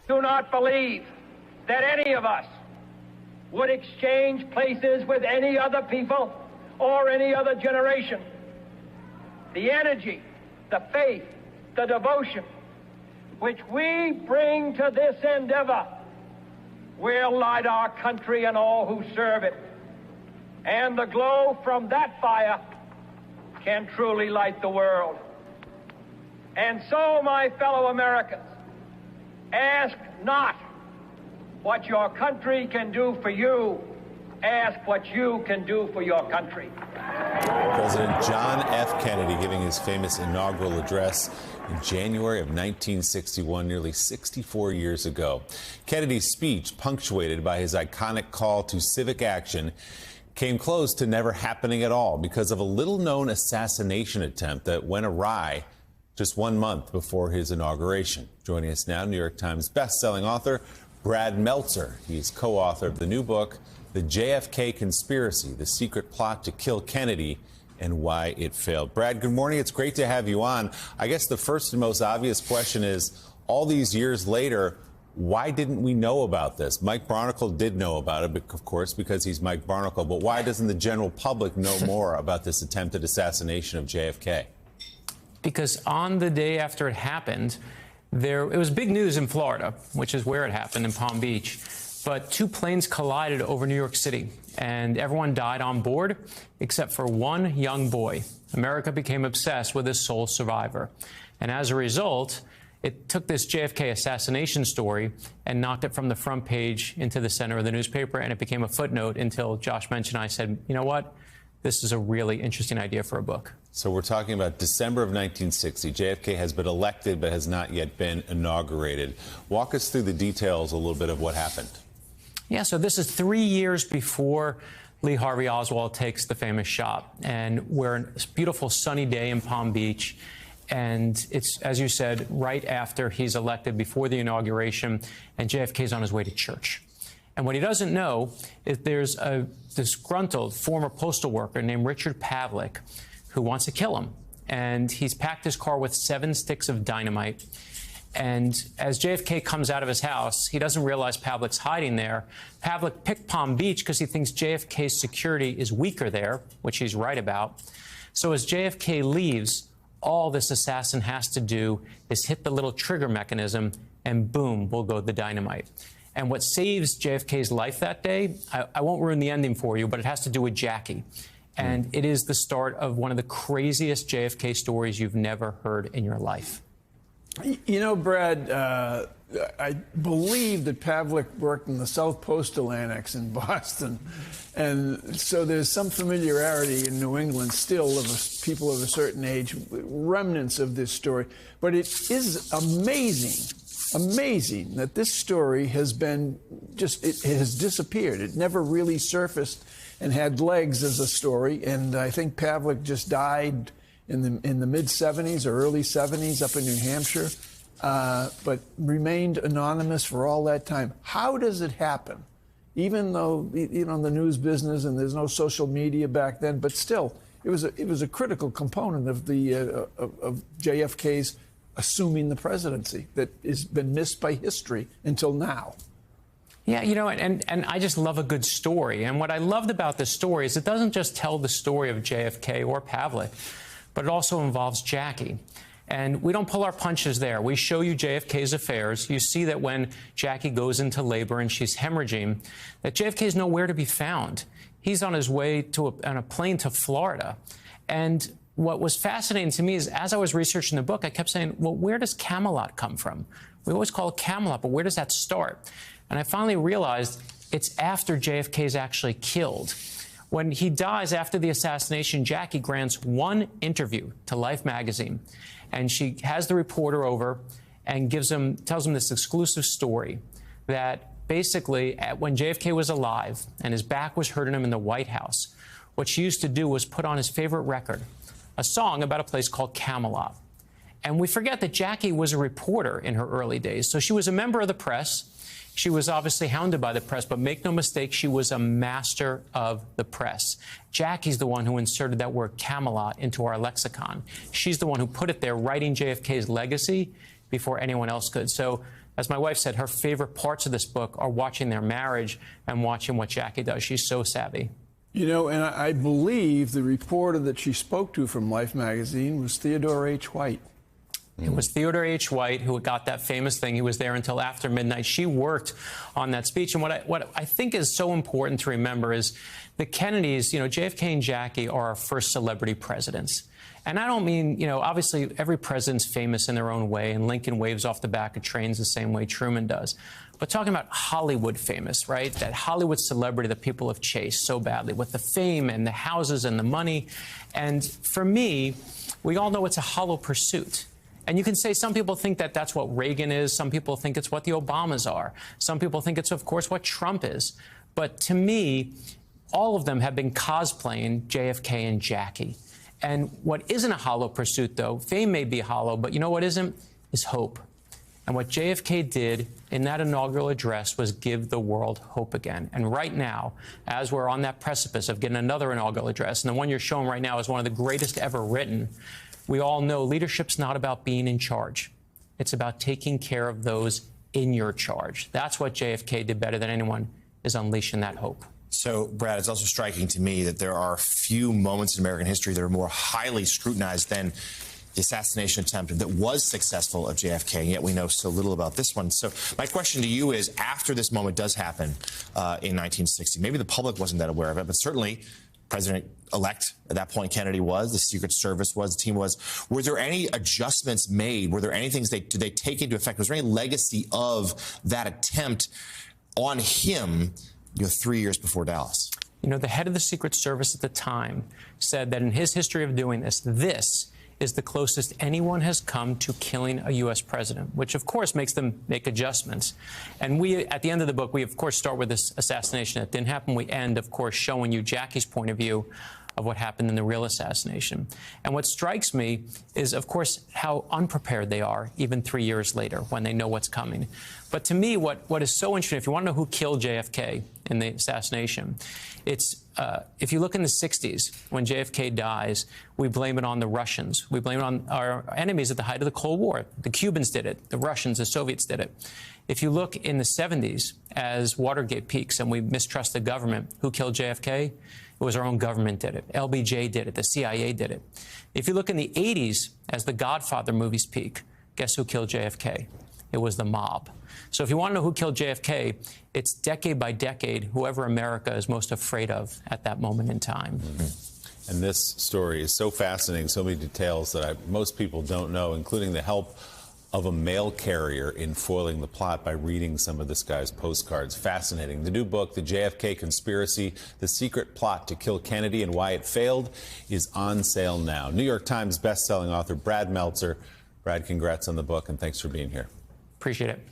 do not believe that any of us would exchange places with any other people or any other generation. The energy, the faith, the devotion which we bring to this endeavor will light our country and all who serve it. And the glow from that fire can truly light the world. And so, my fellow Americans, ask not what your country can do for you. Ask what you can do for your country. President John F. Kennedy giving his famous inaugural address in January of 1961, nearly 64 years ago. Kennedy's speech, punctuated by his iconic call to civic action, came close to never happening at all because of a little-known assassination attempt that went awry just 1 month before his inauguration. Joining us now, New York Times best-selling author Brad Meltzer. He's co-author of the new book, The JFK Conspiracy, The Secret Plot to Kill Kennedy and Why It Failed. Brad, good morning. It's great to have you on. I guess the first and most obvious question is, all these years later, why didn't we know about this? Mike Barnicle did know about it, of course, because he's Mike Barnicle. But why doesn't the general public know more about this attempted assassination of JFK? Because on the day after it happened, it was big news in Florida, which is where it happened, in Palm Beach. But 2 planes collided over New York City, and everyone died on board except for one young boy. America became obsessed with this sole survivor. And as a result, it took this JFK assassination story and knocked it from the front page into the center of the newspaper, and it became a footnote until Josh Mensch and I said, you know what? This is a really interesting idea for a book. So we're talking about December of 1960. JFK has been elected but has not yet been inaugurated. Walk us through the details a little bit of what happened. Yeah, so this is 3 years before Lee Harvey Oswald takes the famous shot. And we're on a beautiful sunny day in Palm Beach. And it's, as you said, right after he's elected, before the inauguration, and JFK's on his way to church. And what he doesn't know is there's a disgruntled former postal worker named Richard Pavlik who wants to kill him. And he's packed his car with 7 sticks of dynamite. And as JFK comes out of his house, he doesn't realize Pavlik's hiding there. Pavlik picked Palm Beach because he thinks JFK's security is weaker there, which he's right about. So as JFK leaves, all this assassin has to do is hit the little trigger mechanism, and boom, will go the dynamite. And what saves JFK's life that day, I won't ruin the ending for you, but it has to do with Jackie. And it is the start of one of the craziest JFK stories you've never heard in your life. You know, Brad, I believe that Pavlik worked in the South Postal Annex in Boston. And so there's some familiarity in New England still of people of a certain age, remnants of this story. But it is amazing that this story has been it has disappeared. It never really surfaced and had legs as a story. And I think Pavlik just died in the mid-'70s or early '70s up in New Hampshire, but remained anonymous for all that time. How does it happen? Even though, you know, the news business and there's no social media back then, but still, it was a critical component of of JFK's assuming the presidency that has been missed by history until now. Yeah, you know, and I just love a good story. And what I loved about this story is it doesn't just tell the story of JFK or Pavlik, but it also involves Jackie. And we don't pull our punches there. We show you JFK's affairs. You see that when Jackie goes into labor and she's hemorrhaging, that JFK's nowhere to be found. He's on his way on a plane to Florida. And what was fascinating to me is, as I was researching the book, I kept saying, well, where does Camelot come from? We always call it Camelot, but where does that start? And I finally realized it's after JFK's actually killed. When he dies after the assassination, Jackie grants one interview to Life magazine, and she has the reporter over and tells him this exclusive story that basically when JFK was alive and his back was hurting him in the White House, what she used to do was put on his favorite record, a song about a place called Camelot. And we forget that Jackie was a reporter in her early days, so she was a member of the press. She was obviously hounded by the press, but make no mistake, she was a master of the press. Jackie's the one who inserted that word Camelot into our lexicon. She's the one who put it there, writing JFK's legacy before anyone else could. So as my wife said, her favorite parts of this book are watching their marriage and watching what Jackie does. She's so savvy. You know, and I believe the reporter that she spoke to from Life magazine was Theodore H. White. It was Theodore H. White who got that famous thing. He was there until after midnight. She worked on that speech. And what I think is so important to remember is the Kennedys, you know, JFK and Jackie are our first celebrity presidents. And I don't mean, you know, obviously every president's famous in their own way, and Lincoln waves off the back of trains the same way Truman does. But talking about Hollywood famous, right? That Hollywood celebrity that people have chased so badly with the fame and the houses and the money. And for me, we all know it's a hollow pursuit. And you can say some people think that that's what Reagan is. Some people think it's what the Obamas are. Some people think it's, of course, what Trump is. But to me, all of them have been cosplaying JFK and Jackie. And what isn't a hollow pursuit, though, fame may be hollow, but you know what isn't? Is hope. And what JFK did in that inaugural address was give the world hope again. And right now, as we're on that precipice of getting another inaugural address, and the one you're showing right now is one of the greatest ever written, we all know leadership's not about being in charge. It's about taking care of those in your charge. That's what JFK did better than anyone, is unleashing that hope. So, Brad, it's also striking to me that there are few moments in American history that are more highly scrutinized than the assassination attempt that was successful of JFK, and yet we know so little about this one. So my question to you is, after this moment does happen in 1960, maybe the public wasn't that aware of it, but certainly President-elect at that point Kennedy was, the Secret Service was, the team was. Were there any adjustments made? Were there any things did they take into effect? Was there any legacy of that attempt on him, 3 years before Dallas? You know, the head of the Secret Service at the time said that in his history of doing this, this is the closest anyone has come to killing a U.S. president, which, of course, makes them make adjustments. And we, at the end of the book, we, of course, start with this assassination that didn't happen. We end, of course, showing you Jackie's point of view of what happened in the real assassination. And what strikes me is, of course, how unprepared they are even 3 years later when they know what's coming. But to me, what is so interesting, if you want to know who killed JFK in the assassination, it's if you look in the 60s, when JFK dies, we blame it on the Russians. We blame it on our enemies at the height of the Cold War. The Cubans did it. The Russians, the Soviets did it. If you look in the 70s, as Watergate peaks and we mistrust the government, who killed JFK? It was our own government did it. LBJ did it. The CIA did it. If you look in the 80s, as the Godfather movies peak, guess who killed JFK? It was the mob. So if you want to know who killed JFK, it's decade by decade, whoever America is most afraid of at that moment in time. Mm-hmm. And this story is so fascinating, so many details that most people don't know, including the help of a mail carrier in foiling the plot by reading some of this guy's postcards. Fascinating. The new book, The JFK Conspiracy, The Secret Plot to Kill Kennedy and Why It Failed, is on sale now. New York Times bestselling author Brad Meltzer. Brad, congrats on the book, and thanks for being here. Appreciate it.